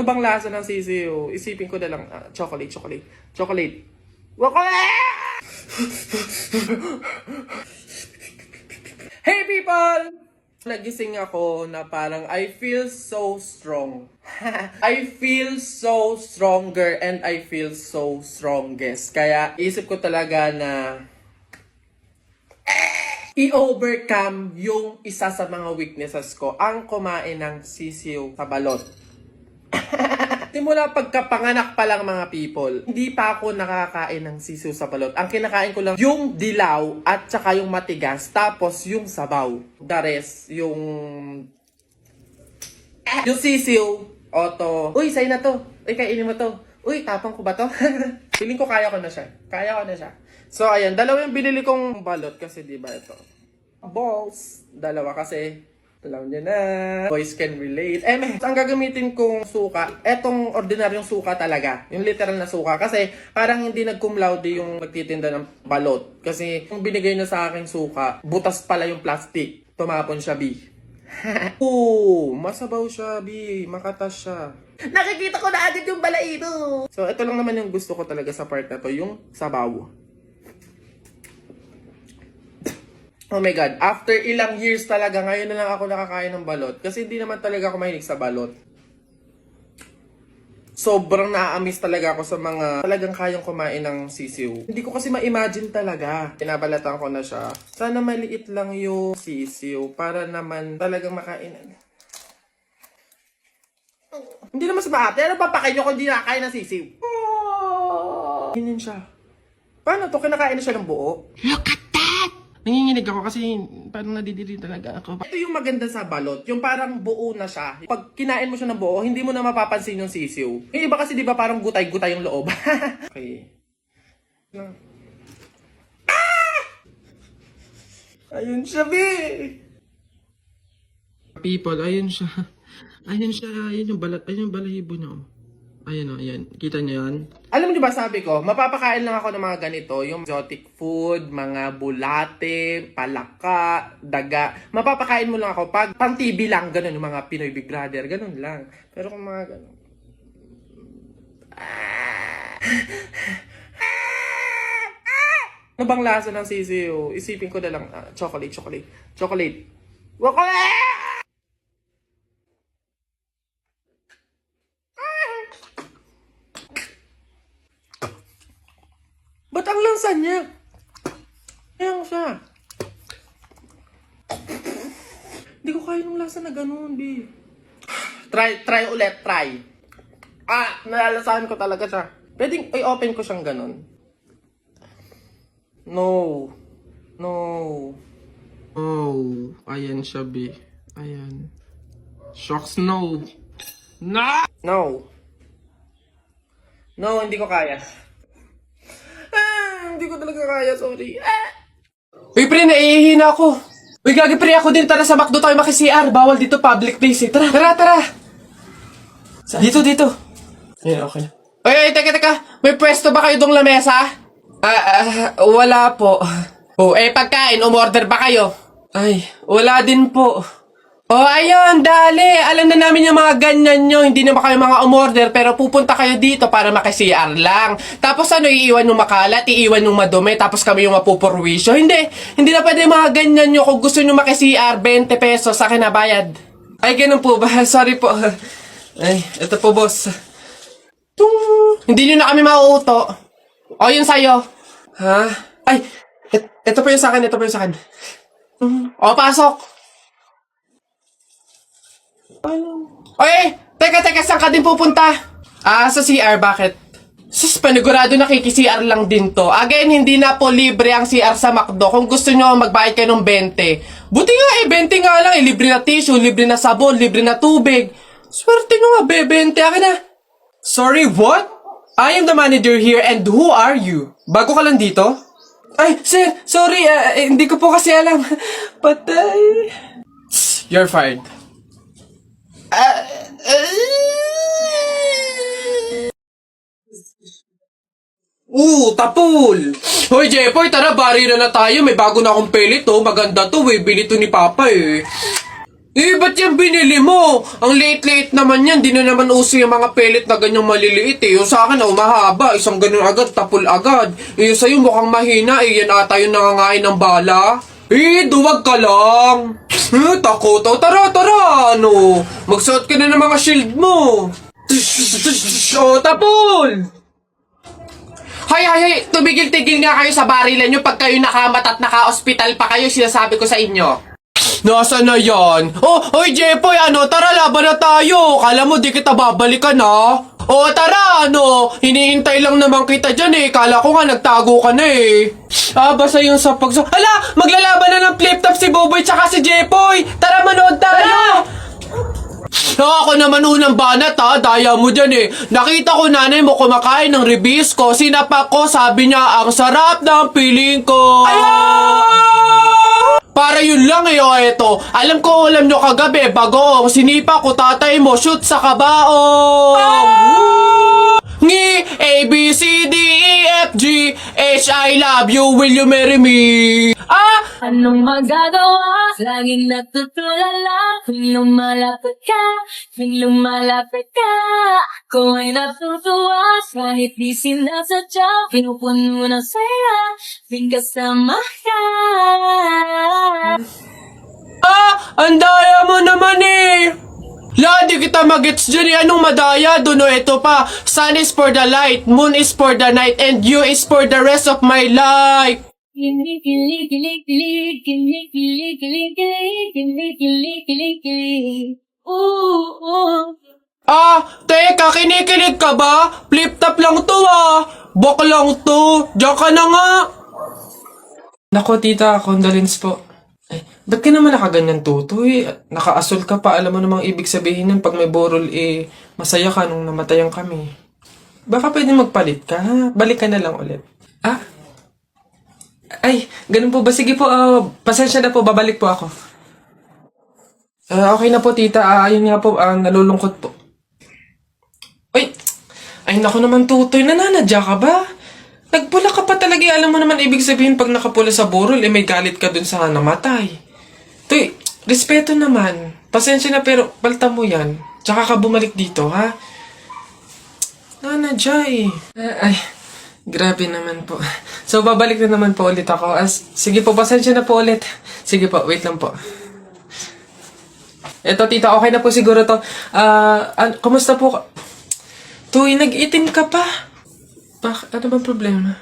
Ano bang lasa ng sisiyo? Isipin ko na lang, chocolate. Chocolate. Hey people! Nagising ako na parang I feel so strong. I feel so stronger and I feel so strongest. Kaya isip ko talaga na i-overcome yung isa sa mga weaknesses ko, ang kumain ng sisiyo sa balot. Simula pagkapanganak pa lang mga people, hindi pa ako nakakain ng sisiw sa balot. Ang kinakain ko lang yung dilaw at saka yung matigas, tapos yung sabaw. The rest, yung sisiw, oto. Uy, sa'yo na to. Uy, kainin mo to. Uy, tapang ko ba to? Feeling ko kaya ko na siya. So, ayan. Dalawa yung binili kong balot kasi diba ito. Balls. Dalawa kasi. Alam niyo na. Boys can relate. Ang gagamitin kong suka, etong ordinaryong suka talaga. Yung literal na suka. Kasi parang hindi nag-cum laude yung magtitinda ng balot. Kasi yung binigay niya sa aking suka, butas pala yung plastic. Tumapon siya, B. Masabaw siya, B. Makatas siya. Nakikita ko na agad yung balaito. So, ito lang naman yung gusto ko talaga sa part na to, yung sabaw. Oh my God, after ilang years talaga, ngayon na lang ako nakakain ng balot. Kasi hindi naman talaga ako mahilig sa balot. Sobrang na-amiss talaga ako sa mga talagang kayang kumain ng sisiw. Hindi ko kasi ma-imagine talaga. Pinabalatan ko na siya. Sana maliit lang yung sisiw para naman talagang makain. Hindi naman sa maate. Ano papakain nyo kung hindi nakakain ng sisiw? Ganyan siya. Paano to? Kinakain na siya ng buo? Look at that! Nanginginig ako kasi parang nadidiri talaga ako. Ito yung maganda sa balot, yung parang buo na siya. Pag kinain mo siya ng buo, hindi mo na mapapansin yung sisiw. Yung iba kasi di ba parang gutay-gutay yung loob. Okay. Ayun siya, be! People, ayun siya. Ayun yung balat, ayun yung balahibo niya. Ayun o, ayan. Kita niyo yan? Alam niyo ba sabi ko, mapapakain lang ako ng mga ganito, yung exotic food, mga bulate, palaka, daga. Mapapakain mo lang ako pag pang TV lang, ganun, yung mga Pinoy Big Brother, ganun lang. Pero kung mga ganun. Ano bang lasa ng sisiyo? Isipin ko na lang, chocolate. Chocolate. Ba't ang lansa niya? Ayan siya. Hindi ko kaya nung lasa na ganun, B. Try ulit. Nalalasahan ko talaga siya. Pwedeng i-open ko siyang ganun. No. Oh, ayan siya, B. Ayan. Shocks, no. No, hindi ko kaya. Hindi ko talaga kaya, sorry. Uy, pre, naihihina ako. Uy, gagi, pre, ako din. Tara sa McDo tayo maki-CR. Bawal dito, public place eh. Tara. Dito. Ayan, okay. Uy, teka. May pwesto ba kayo dong lamesa? Wala po. Pagkain, umorder ba kayo? Ay, wala din po. Ayun, dali. Alam na namin yung mga ganyan nyo. Hindi naman kayo mga umorder, pero pupunta kayo dito para maki-CR lang. Tapos iiwan yung makalat, iiwan yung madumi, tapos kami yung mapupurwisyo. Hindi na pwede yung mga ganyan nyo. Kung gusto nyo maki-CR, 20 pesos, sa akin na bayad. Ay, ganun po ba? Sorry po. Ay, ito po, boss. Hindi nyo na kami mauuto. Yun sa'yo. Ha? Ay, ito po yung sa akin, pasok. Teka, saan ka din pupunta? Sa CR, bakit? Sus, panigurado nakiki-CR lang din to. Again, hindi na po libre ang CR sa McDo. Kung gusto nyo, magbayad kayo ng 20. Buti nga 20 nga lang. Libre na tissue, libre na sabon, libre na tubig. Swerte nyo nga, 20. Akin na. Sorry, what? I am the manager here and who are you? Bago ka lang dito? Ay, sir, sorry. Hindi ko po kasi alam. Patay. You're fired. Tapul! Hoy, Jepoy, tara, bari na tayo. May bago na akong pelit, oh. Maganda to, eh. Bili to ni Papa, eh. Ba't yan binili mo? Ang liit-liit naman yan. Di na naman uso yung mga pellet na ganyang maliliit eh. Yung sa akin, mahaba. Isang ganun agad, tapol agad. Yung sa'yo mukhang mahina eh. Yan ata yung nangangain ng bala. Duwag ka lang. Takot. Tara. Ano? Magsuot ka na ng mga shield mo. Tapol! Hay, tumigil-tigil nga kayo sa barilan nyo pag kayo nakamat at naka-hospital pa kayo, sinasabi ko sa inyo. Nasaan na yan? Hoy Jepoy, tara laban na tayo. Kala mo di kita babalikan ha? Tara, hinihintay lang naman kita dyan eh. Kala ko nga nagtago ka na eh. Basta yung sa Hala, maglalaban na ng flip-top si Boboy tsaka si Jepoy. Tara, manood tayo. Ako naman unang banat ha, daya mo dyan eh. Nakita ko nanay mo kumakain ng ribisco. Sinapak ko, sabi niya, ang sarap ng piling ko. Para yun lang eh, eto. Alam nyo kagabi, bagoong sinipa ko tatay mo, shoot sa kabaong. Ngi, A, B, C, D, E, F, G, H, I love you, will you marry me? Anong magagawa? Laging natutulala. Tuwing lumalapit ka, ako ay natutuwa. Kahit di sinasadya, pinupuno ng saya, tuwing kasama ka. Ang daya mo naman eh! Di kita magets dyan eh. Anong madaya? Doon ito pa. Sun is for the light, moon is for the night, and you is for the rest of my life. Teka, kinikilig ka ba? Flip-top lang to Bok lang to. Diyan ka na nga. Nako tita, condolence po. Ba't ka naman nakaganyan tutoy? Naka-asol ka pa. Alam mo namang ibig sabihin nun pag may burol masaya ka nung namatayan kami. Baka pwede magpalit ka ha? Balik ka na lang ulit. Ganun po ba? Sige po, pasensya na po, babalik po ako. Okay na po tita, ayun nga po, nalulungkot po. Ay naku naman tutoy, nananadya ka ba? Nagpula ka pa talaga, alam mo naman ibig sabihin pag nakapula sa burol, may galit ka dun sa namatay. Tuy, respeto naman. Pasensya na pero palta mo yan. Tsaka ka bumalik dito, ha? Nanadya grabe naman po. So, babalik na naman po ulit ako. Sige po, pasensya na po ulit. Sige po, wait lang po. Eto, tita, okay na po siguro to. Kumusta po ka? Tuy, nag-itim ka pa. Ano bang problema?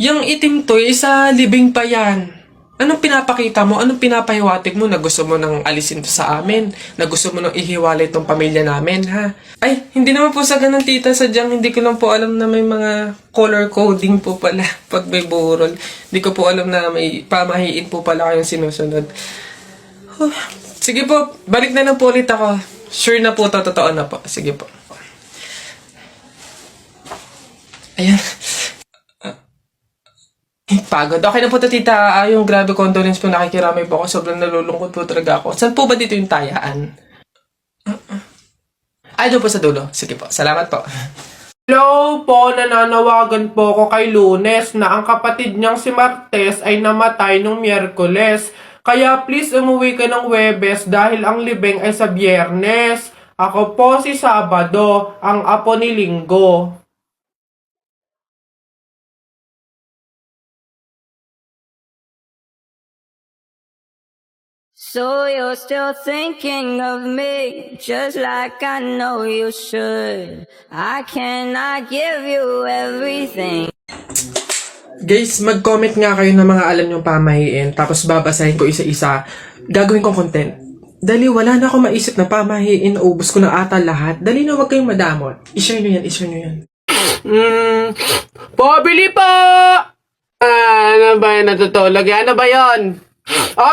Yung itim to, sa libing pa yan. Anong pinapakita mo? Anong pinapahiwatig mo na gusto mo nang alisin to sa amin? Na gusto mo nang ihiwalay tong pamilya namin, ha? Hindi naman po sa ganun, tita. Sadyang hindi ko lang po alam na may mga color coding po pala pag may burol. Hindi ko po alam na may pamahiin po pala kayong sinusunod. Sige po, balik na lang po ulit ako. Sure na po, totoo na po. Sige po. Ayan. Pagod. Okay na po to, tita. Yung grabe condolence po, nakikiramay po ako. Sobrang nalulungkot po talaga ako. Saan po ba dito yung tayaan? Doon po sa dulo. Sige po. Salamat po. Hello po, nananawagan po ako kay Lunes na ang kapatid niyang si Martes ay namatay nung Miyerkules. Kaya please umuwi ka ng Webes dahil ang libing ay sa Biyernes. Ako po si Sabado, ang apo ni Linggo. So you're still thinking of me, just like I know you should. I cannot give you everything. Guys, mag-comment nga kayo ng mga alam nyong pamahiin, tapos babasahin ko isa-isa. Gagawin kong content. Dali, wala na akong maisip na pamahiin, naubos ko na ata lahat. Dali na, wag kayong madamot. I-share nyo yan. Pabili pa! Ano ba yan natutulog? Ano ba yan?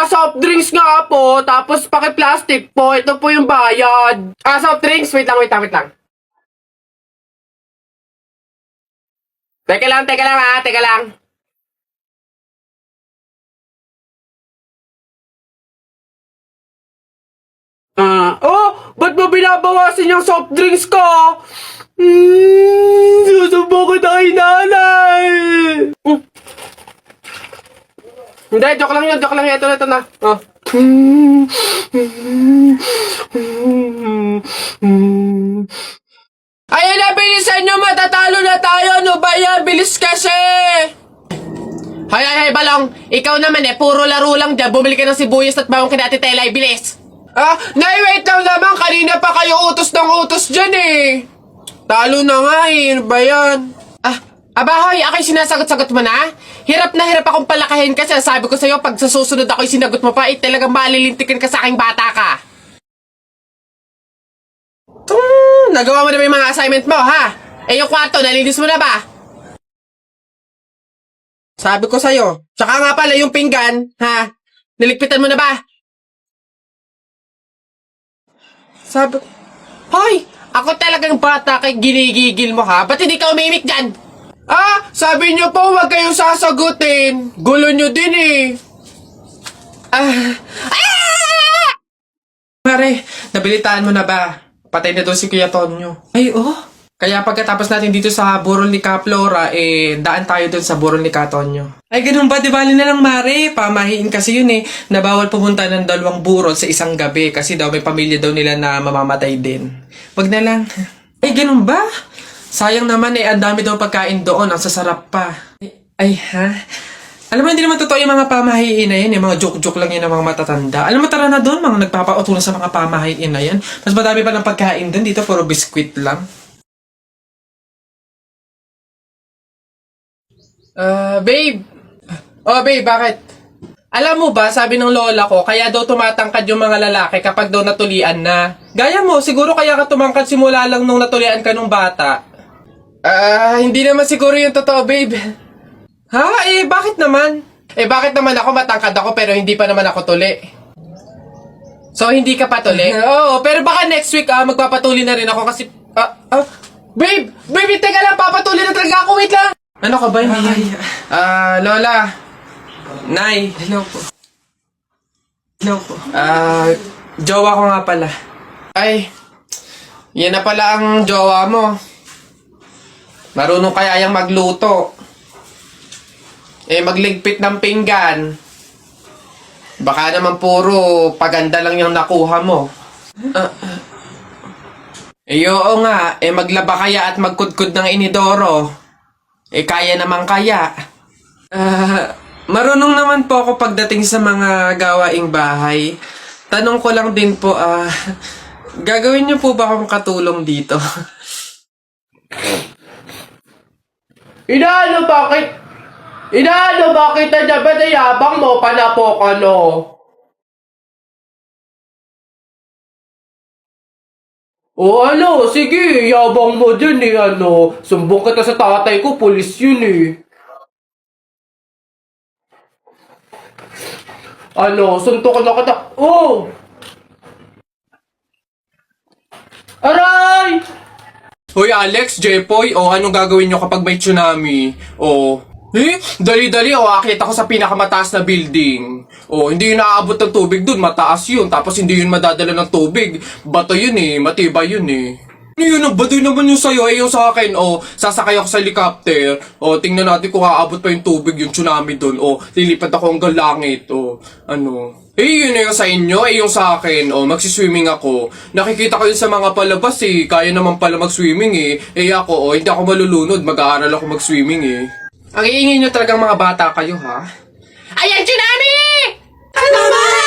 Soft drinks nga po, tapos paki-plastic po. Ito po yung bayad. Soft drinks, wait lang. Teka lang teka lang. Ba't mo binabawasan yung soft drinks ko? Susubo ko na kay nanay. Hindi, joke lang yun. Ito na. Ayun na, bilisan nyo, matatalo na tayo. Ano ba yan? Bilis kasi. Hay, Balong. Ikaw naman puro laro lang dyan. Bumili ka ng sibuyas at bawang kina Ate Tela. Bilis. Nay, wait lang naman. Kanina pa kayo utos ng utos dyan Talo na nga Ano ba yan? Abahoy, ako'y sinasagot-sagot mo na? Hirap na hirap akong palakahin kasi sabi ko sa'yo, pag sa susunod ako'y sinagot mo pa, talagang malilintikin ka sa aking bata ka. Nagawa mo na ba yung mga assignment mo, ha? Yung kwarto, nalinis mo na ba? Sabi ko sa'yo. Tsaka nga pala yung pinggan, ha? Niligpitan mo na ba? Sabi ko, hoy! Ako talagang bata kay ginigigil mo, ha? Ba't hindi ka umimik dyan? Sabi niyo po, huwag kayong sasagutin. Gulo niyo din Mare, nabilitaan mo na ba? Patay na doon si Kuya Tonyo. Kaya pagkatapos natin dito sa burol ni Ka Flora, daan tayo doon sa burol ni Ka Tonyo. Ay, ganun ba? Di bali na lang, Mare. Pamahiin kasi yun na bawal pumunta ng 2 burol sa isang gabi kasi daw may pamilya daw nila na mamamatay din. Wag na lang. Ay, ganun ba? Sayang naman ang dami daw pagkain doon, ang sasarap pa. Alam mo, hindi naman totoo yung mga pamahiin na yan, yung mga joke-joke lang yan ng mga matatanda. Alam mo, tara na doon, mga nagpapautulan sa mga pamahiin na yan. Mas madami pa ng pagkain doon, dito puro biskwit lang. Babe! Babe, bakit? Alam mo ba, sabi ng lola ko, kaya daw tumatangkad yung mga lalaki kapag daw natulian na. Gaya mo, siguro kaya ka tumangkad simula lang nung natulian ka nung bata. Hindi naman siguro yung totoo, babe. Bakit naman? Bakit naman ako matangkad ako pero hindi pa naman ako tuli? So, hindi ka pa tuli? Oo, pero baka next week, magpapatuli na rin ako kasi... Babe! Babe, teka lang, papatuli na talaga ako, wait lang! Ano ka ba, hindi? Lola. Nay. Hello po. Jowa ko nga pala. Ay, yan na pala ang jowa mo. Marunong kaya yang magluto. Magligpit ng pinggan. Baka naman puro paganda lang yung nakuha mo. Oo nga, maglaba kaya at magkudkod ng inidoro. Kaya naman kaya. Marunong naman po ako pagdating sa mga gawaing bahay. Tanong ko lang din po, gagawin niyo po ba akong katulong dito? Bakit na ba nayabang mo? Panapok, sige, yabang mo dyan Sumbong kita sa tatay ko, pulis yun suntok na kita. Aray! Hoy Alex, Jepoy, anong gagawin nyo kapag may tsunami? Dali-dali, akit ako sa pinakamataas na building. Hindi yun naaabot ng tubig dun, mataas yun. Tapos hindi yun madadala ng tubig. Bato yun matibay yun Ang baduy naman yung sa'yo, yung sa akin, sasakay ako sa helicopter. Tingnan natin kung aabot pa yung tubig, yung tsunami dun. Lilipad ako hanggang langit, yun yung sa inyo, yung sa akin, magsiswimming ako. Nakikita ko yun sa mga palabas, kaya naman pala mag-swimming, ako, hindi ako malulunod, mag-aaral ako mag-swimming, Ang iingay nyo talagang mga bata kayo, ha? Ayan, tsunami! Ano naman?